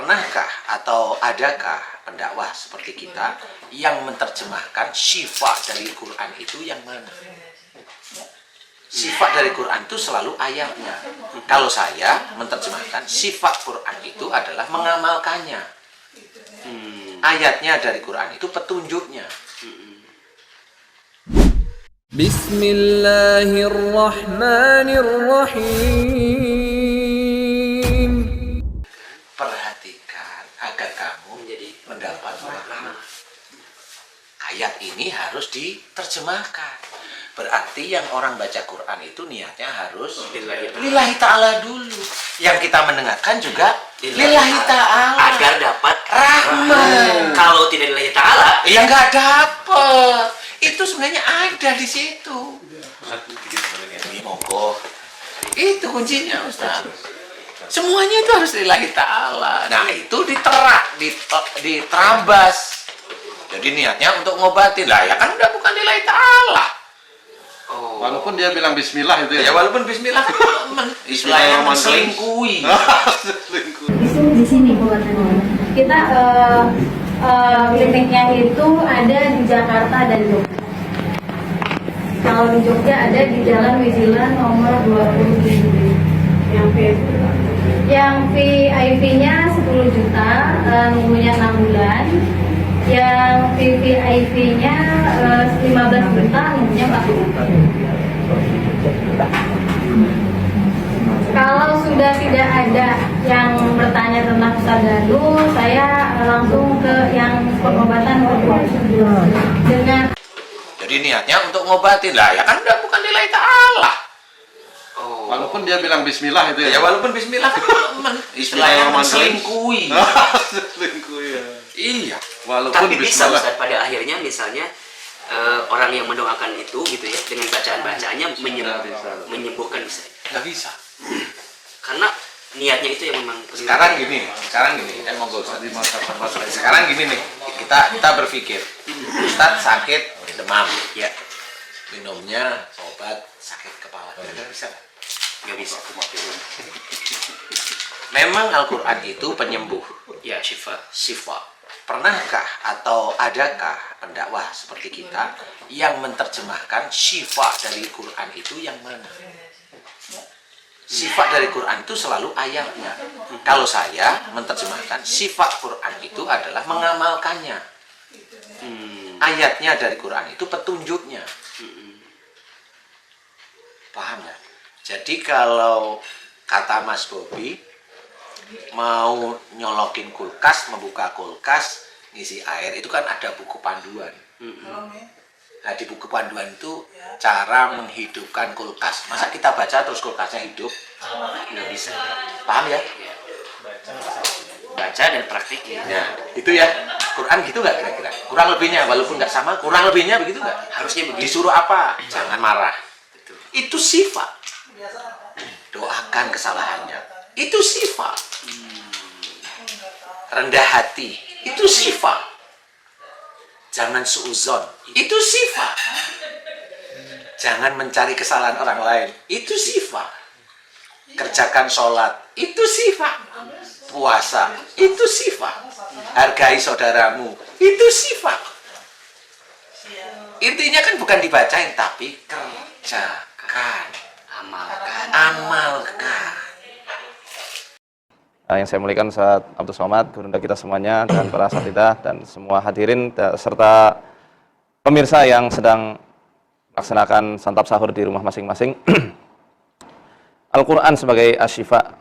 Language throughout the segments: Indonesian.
Pernahkah atau adakah pendakwah seperti kita yang menerjemahkan syifa dari Quran itu yang mana? Sifat dari Quran itu selalu ayatnya. Kalau saya menerjemahkan sifat Quran itu adalah mengamalkannya. Ayatnya dari Quran itu petunjuknya. Bismillahirrahmanirrahim. Perhatikan agar kamu mendapat pemahaman. Ayat ini harus diterjemahkan. Berarti yang orang baca Quran itu niatnya harus lillahi ta'ala dulu. Yang kita mendengarkan juga lillahi ta'ala. Agar dapat rahmat. Kalau tidak lillahi ta'ala, ya nggak dapat. Itu sebenarnya ada di situ. Ini monggo. Itu kuncinya, Ustaz. Semuanya itu harus lillahi ta'ala. Nah, itu diterabas. Jadi niatnya untuk ngobatin. Lah, ya kan udah bukan lillahi ta'ala. Oh. Walaupun dia bilang bismillah itu ya. Ya walaupun bismillah istilahnya selingkuhi. Di sini buatannya. Kita kliniknya itu ada di Jakarta dan Jogja. Kalau di Jogja ada di Jalan Wizilan nomor 27. Yang VIP-nya 10 juta, nunggunya 6 bulan. Yang VVIP-nya 15 juta, nunggunya 4 bulan. Kalau sudah tidak ada yang bertanya tentang Ustaz Danu, saya langsung ke yang pengobatan dengan. Jadi niatnya untuk ngobatin. Lah, ya kan udah bukan lillahi ta'ala. oh. Walaupun dia bilang bismillah itu ya. Ya walaupun bismillah istilahnya selingkuhi. Selingkuh ya. Iya. Walaupun Tapi bisa bismillah. Ustaz, pada akhirnya misalnya orang yang mendoakan itu gitu ya, dengan bacaan-bacaannya menyembuhkan bisa. Nggak bisa. Karena niatnya itu yang memang Sekarang gini, monggo Ustaz. Sekarang gini nih, kita berpikir, Ustaz sakit demam, ya minumnya obat sakit kepala, kira-kira bisa nggak? nggak bisa. Memang Al-Quran itu penyembuh, Ya syifa. syifa. Pernahkah atau adakah pendakwah seperti kita yang menerjemahkan syifa dari Quran itu yang mana? Sifat dari Quran itu selalu ayatnya. Kalau saya menerjemahkan sifat Quran itu adalah mengamalkannya. Ayatnya dari Quran itu petunjuknya. Paham ya? Jadi kalau kata Mas Bobi mau nyolokin kulkas, membuka kulkas, ngisi air, itu kan ada buku panduan. Nah, di buku panduan itu cara menghidupkan kulkas. Masa kita baca terus kulkasnya hidup? Nggak bisa. Paham ya? Baca dan praktiknya. Nah, itu ya. Quran gitu nggak kira-kira? Kurang lebihnya, walaupun nggak sama, kurang lebihnya begitu nggak? Harusnya begitu. Disuruh apa? Jangan marah. Betul. Itu sifat. Doakan kesalahannya. Itu sifat. Rendah hati. Itu sifat. Jangan suuzon. Itu sifat. Jangan mencari kesalahan orang lain. Itu sifat. Kerjakan sholat. Itu sifat. Puasa. Itu sifat. Hargai saudaramu. Itu sifat. Intinya kan bukan dibacain, tapi kerjakan. Amalkan. Yang saya muliakan Ustaz Abdul Somad, gurunda kita semuanya, dan para asatidzah dan semua hadirin serta pemirsa yang sedang melaksanakan santap sahur di rumah masing-masing. Al-Quran sebagai asyifa,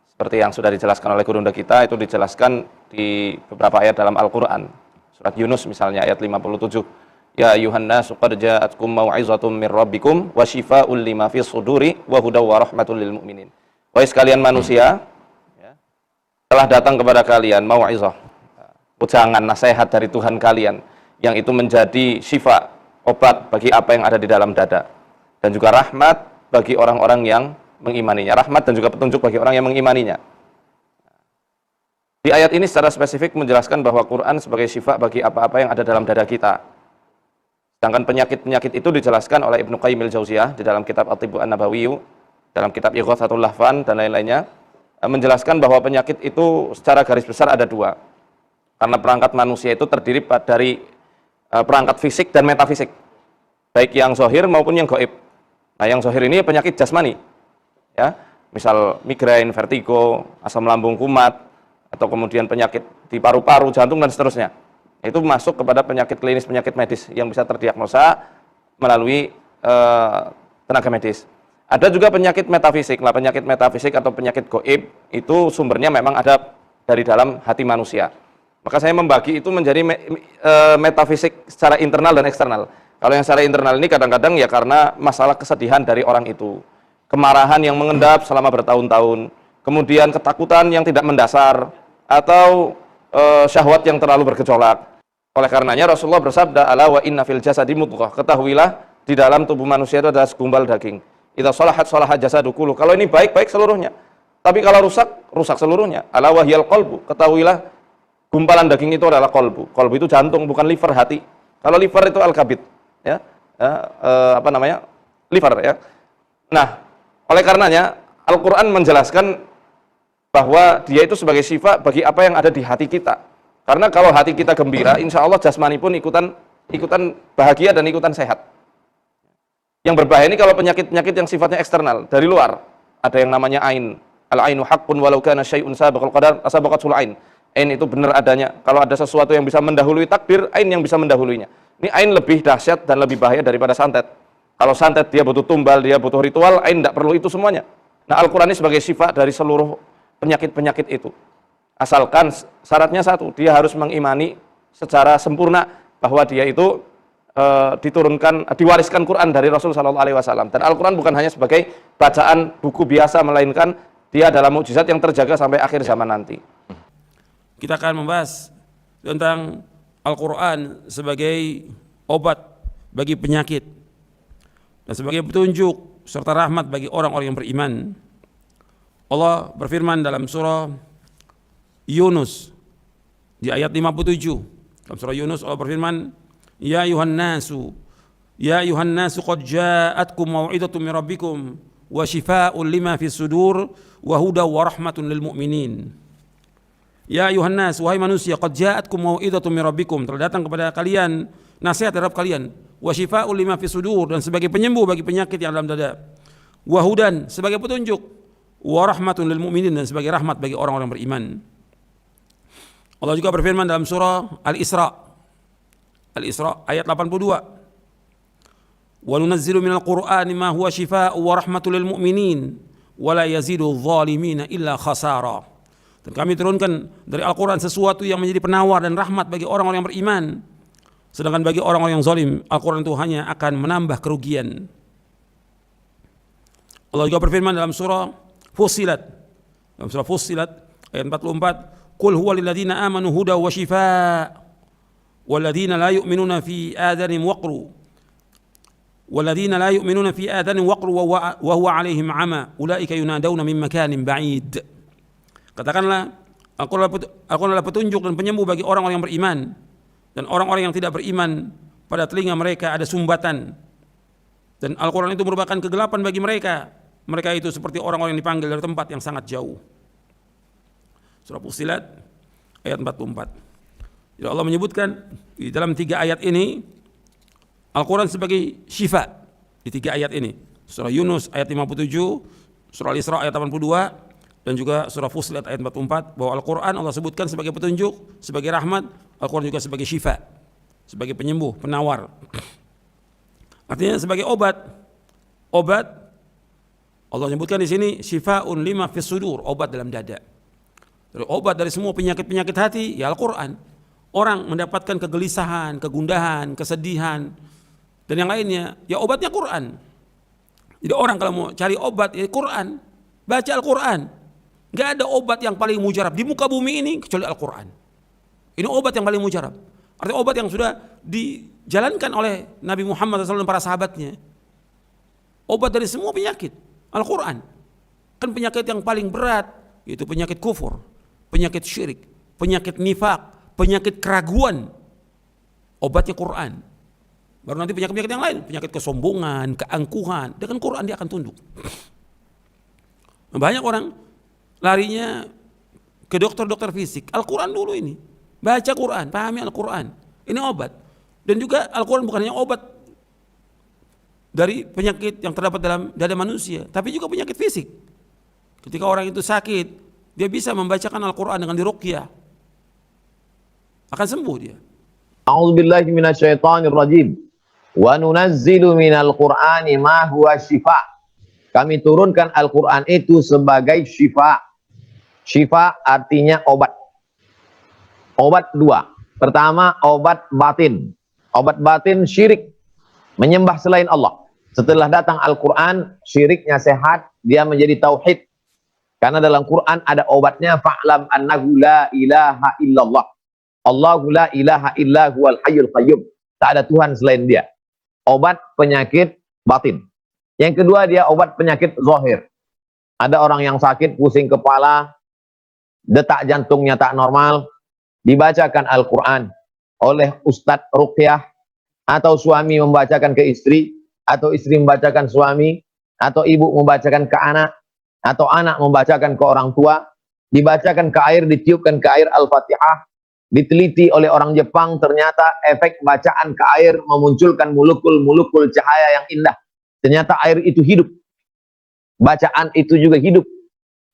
seperti yang sudah dijelaskan oleh gurunda kita, itu dijelaskan di beberapa ayat dalam Al-Quran. Surat Yunus misalnya ayat 57. Ya ayuhan nasu qad ja'atkum mau'izatum mir rabbikum wa syifaa'un lima fis suduri wa hudaw wa rahmatul lil mu'minin. Wahai sekalian manusia, telah datang kepada kalian mau'izah, ujangan nasihat dari Tuhan kalian, yang itu menjadi syifa, obat bagi apa yang ada di dalam dada, dan juga rahmat bagi orang-orang yang mengimaninya. Rahmat dan juga petunjuk bagi orang yang mengimaninya. Di ayat ini secara spesifik menjelaskan bahwa Quran sebagai syifa bagi apa-apa yang ada dalam dada kita. Sedangkan penyakit-penyakit itu dijelaskan oleh Ibnu Qayyim al-Jauziyah di dalam kitab At-Tibbu An-Nabawiyyu, dalam kitab Ighatsatul Lahfan dan lain-lainnya. menjelaskan bahwa penyakit itu secara garis besar ada dua. Karena perangkat manusia itu terdiri dari perangkat fisik dan metafisik. Baik yang zahir maupun yang gaib. Nah, yang zahir ini penyakit jasmani. Ya, misal migrain, vertigo, asam lambung kumat, atau kemudian penyakit di paru-paru, jantung dan seterusnya. Itu masuk kepada penyakit klinis, penyakit medis yang bisa terdiagnosa melalui tenaga medis. Ada juga penyakit metafisik. Nah, penyakit metafisik atau penyakit gaib itu sumbernya memang ada dari dalam hati manusia. Maka saya membagi itu menjadi metafisik secara internal dan eksternal. Kalau yang secara internal ini kadang-kadang ya karena masalah kesedihan dari orang itu, kemarahan yang mengendap selama bertahun-tahun, kemudian ketakutan yang tidak mendasar, atau syahwat yang terlalu bergejolak. Oleh karenanya Rasulullah bersabda, ala wa inna fil jasadi mudghah, ketahuilah di dalam tubuh manusia itu ada segumpal daging. Idza shalahat shalaha jasadu kulluh. Kalau ini baik, baik seluruhnya. Tapi kalau rusak, rusak seluruhnya. Ala wa hiyal qalbu, ketahuilah gumpalan daging itu adalah qalbu. Qalbu itu jantung, bukan liver, hati. Kalau liver itu al-kabid, ya. Liver, ya. Nah, oleh karenanya Al-Qur'an menjelaskan bahwa dia itu sebagai syifa bagi apa yang ada di hati kita. Karena kalau hati kita gembira, insya Allah jasmani pun ikutan bahagia dan ikutan sehat. Yang berbahaya ini kalau penyakit-penyakit yang sifatnya eksternal, dari luar. Ada yang namanya ain. Al-ainu haqqun walau kana syai'un sabaqal qadar asabaqatul ain. Ain itu benar adanya. Kalau ada sesuatu yang bisa mendahului takdir, ain yang bisa mendahuluinya. Ini ain lebih dahsyat dan lebih bahaya daripada santet. Kalau santet dia butuh tumbal, dia butuh ritual, ain tidak perlu itu semuanya. Nah, Al-Qur'an ini sebagai syifa dari seluruh penyakit-penyakit itu. Asalkan syaratnya satu, dia harus mengimani secara sempurna bahwa dia itu diwariskan Quran dari Rasul Shallallahu Alaihi Wasallam. Dan Al-Quran bukan hanya sebagai bacaan buku biasa, melainkan dia adalah mukjizat yang terjaga sampai akhir zaman nanti. Kita akan membahas tentang Al-Quran sebagai obat bagi penyakit dan sebagai petunjuk serta rahmat bagi orang-orang yang beriman. Allah berfirman dalam surah Yunus di ayat 57. Dalam surah Yunus Allah berfirman, Ya ayuhan nasu qad ja'atkum mau'izatun min rabbikum wa shifaa'un lima fis sudur wa huda wa rahmatun lil mu'minin. Ya ayuhan nas, wahai manusia, qad ja'atkum mau'izatun min rabbikum, telah datang kepada kalian nasihat dari Rabb kalian, wa shifaa'un lima fis sudur, dan sebagai penyembuh bagi penyakit yang dalam dada, wa hudan, sebagai petunjuk, wa rahmatun lil mu'minin, dan sebagai rahmat bagi orang-orang beriman. Allah juga berfirman dalam surah Al-Isra ayat 82. Wa nunazzilu minal Qur'ani ma huwa shifaa'un wa rahmatul lil mu'minin wa la yazidu adh-dhalimina illa khasara. Dan kami turunkan dari Al-Qur'an sesuatu yang menjadi penawar dan rahmat bagi orang-orang yang beriman. Sedangkan bagi orang-orang yang zalim, Al-Qur'an itu hanya akan menambah kerugian. Allah juga berfirman dalam surah Fussilat ayat 44, Qul huwa lil ladzina amanu huda wa shifaa wal ladzina la yu'minuna fi adanihim waqru wa huwa 'alaihim 'ama ulaika yunadawna min makanin ba'id. Katakanlah, Al-Qur'an adalah petunjuk dan penyembuh bagi orang-orang yang beriman, dan orang-orang yang tidak beriman pada telinga mereka ada sumbatan, dan Al-Qur'an itu merupakan kegelapan bagi mereka. Mereka itu seperti orang-orang yang dipanggil dari tempat yang sangat jauh. Surah Fussilat ayat 44. Jadi Allah menyebutkan di dalam 3 ayat ini Al-Quran sebagai syifa di 3 ayat ini. Surah Yunus ayat 57, surah Al-Isra ayat 82, dan juga surah Fussilat ayat 44, bahwa Al-Quran Allah sebutkan sebagai petunjuk, sebagai rahmat. Al-Quran juga sebagai syifa, sebagai penyembuh, penawar. Artinya sebagai obat. Allah menyebutkan di sini syifaa'un lima fis sudur, obat dalam dada. Obat dari semua penyakit-penyakit hati ya Al-Quran. Orang mendapatkan kegelisahan, kegundahan, kesedihan, dan yang lainnya, ya obatnya Quran. Jadi orang kalau mau cari obat ya Quran, baca Al-Quran. Gak ada obat yang paling mujarab di muka bumi ini kecuali Al-Quran. Ini obat yang paling mujarab. Artinya obat yang sudah dijalankan oleh Nabi Muhammad SAW dan para sahabatnya. Obat dari semua penyakit, Al-Quran. Kan penyakit yang paling berat yaitu penyakit kufur, penyakit syirik, penyakit nifak, penyakit keraguan. Obatnya Quran. Baru nanti penyakit-penyakit yang lain, penyakit kesombongan, keangkuhan, dengan Quran dia akan tunduk. Banyak orang larinya ke dokter-dokter fisik. Al-Quran dulu ini. Baca Quran, pahami Al-Quran. Ini obat. Dan juga Al-Quran bukan hanya obat dari penyakit yang terdapat dalam dada manusia, tapi juga penyakit fisik. Ketika orang itu sakit, dia bisa membacakan Al-Quran dengan diruqyah, akan sembuh dia. A'udzubillahi minasyaitonirrajim. Wa nunazzilu minal Qur'ani ma huwa syifa. Kami turunkan Al-Qur'an itu sebagai syifa. Syifa artinya obat. Obat dua. Pertama, obat batin. Obat batin syirik, menyembah selain Allah. Setelah datang Al-Qur'an, syiriknya sehat, dia menjadi tauhid. Karena dalam Quran ada obatnya, fa'lam annahu la ilaha illallah. Allahu la ilaha illa huwal hayyul qayyum. Tak ada Tuhan selain dia. Obat penyakit batin. Yang kedua, dia obat penyakit zahir. Ada orang yang sakit, pusing kepala, detak jantungnya tak normal, dibacakan Al-Quran oleh Ustadz Ruqyah, atau suami membacakan ke istri, atau istri membacakan suami, atau ibu membacakan ke anak, atau anak membacakan ke orang tua, dibacakan ke air, ditiupkan ke air Al-Fatihah. Diteliti oleh orang Jepang, ternyata efek bacaan ke air memunculkan molekul-molekul cahaya yang indah. Ternyata air itu hidup. Bacaan itu juga hidup.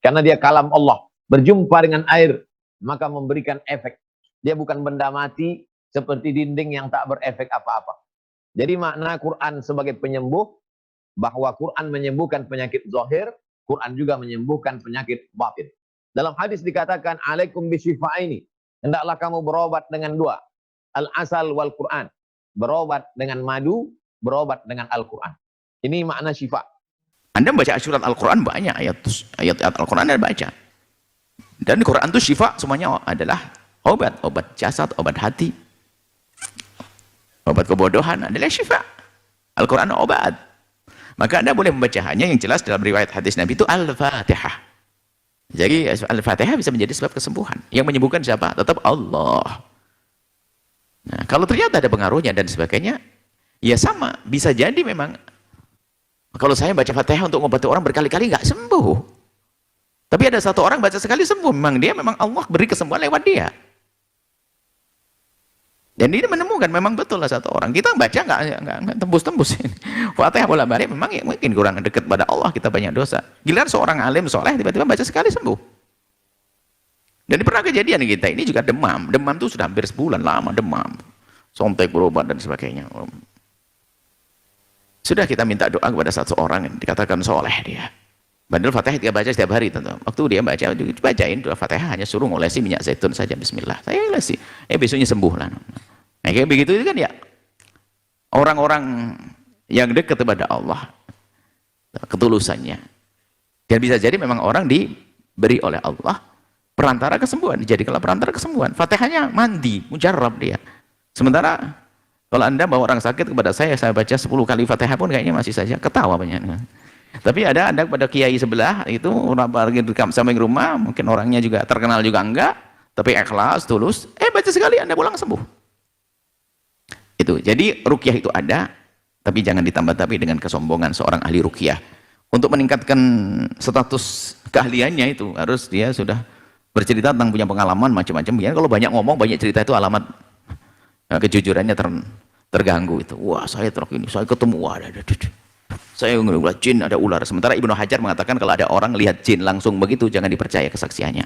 Karena dia kalam Allah. Berjumpa dengan air, maka memberikan efek. Dia bukan benda mati seperti dinding yang tak berefek apa-apa. Jadi makna Quran sebagai penyembuh, bahwa Quran menyembuhkan penyakit zahir, Quran juga menyembuhkan penyakit batin. Dalam hadis dikatakan, alaikum bisyifaini. Hendaklah kamu berobat dengan dua. Al-asal wal Quran. Berobat dengan madu, berobat dengan Al-Quran. Ini makna syifa. Anda membaca surat Al-Quran banyak, ayat Al-Quran Anda baca. Dan Quran itu syifa, semuanya adalah obat. Obat jasad, obat hati. Obat kebodohan adalah syifa. Al-Quran obat. Maka Anda boleh membacanya, yang jelas dalam riwayat hadis Nabi itu Al-Fatihah. Jadi Al-Fatihah bisa menjadi sebab kesembuhan. Yang menyembuhkan siapa? Tetap Allah. Nah, kalau ternyata ada pengaruhnya dan sebagainya, ya sama. Bisa jadi memang, kalau saya baca Fatihah untuk mengobati orang berkali-kali nggak sembuh. Tapi ada satu orang baca sekali sembuh. Memang Allah beri kesembuhan lewat dia. Dan ini menemukan memang betul lah satu orang. Kita baca nggak tembus-tembus. Fatihah bolak-balik memang ya, mungkin kurang dekat pada Allah, kita banyak dosa. Giliran seorang alim soleh tiba-tiba baca sekali sembuh. Dan pernah kejadian kita ini juga demam. Demam itu sudah hampir sebulan lama demam. Sontek berobat dan sebagainya. Sudah kita minta doa kepada satu orang yang dikatakan soleh dia. Padahal Fatihah dia baca setiap hari tentu. Waktu dia bacain doa Fatihah hanya suruh ngolesi minyak zaitun saja, bismillah. Saya ngolesi. Besoknya sembuh lah. Nah, kayak begitu itu kan ya. Orang-orang yang dekat kepada Allah, ketulusannya. Dan bisa jadi memang orang diberi oleh Allah perantara kesembuhan. Dijadikanlah perantara kesembuhan. Fatihahnya mandi, mujarrab dia. Sementara kalau Anda bawa orang sakit kepada saya baca 10 kali Fatihah pun kayaknya masih saja ketawa banyak. Tapi ada Anda kepada kiai sebelah itu orang pergi di samping rumah, mungkin orangnya juga terkenal juga enggak, tapi ikhlas, tulus, baca sekali Anda pulang sembuh. Itu. Jadi ruqyah itu ada, tapi jangan ditambah-tambah dengan kesombongan seorang ahli ruqyah. Untuk meningkatkan status keahliannya itu harus dia sudah bercerita tentang punya pengalaman macam-macam. Ya, kalau banyak ngomong, banyak cerita itu alamat kejujurannya terganggu itu. Wah, saya ini, saya ketemu saya ngelihat jin, ada ular. Sementara Ibnu Hajar mengatakan kalau ada orang lihat jin langsung begitu, jangan dipercaya kesaksiannya.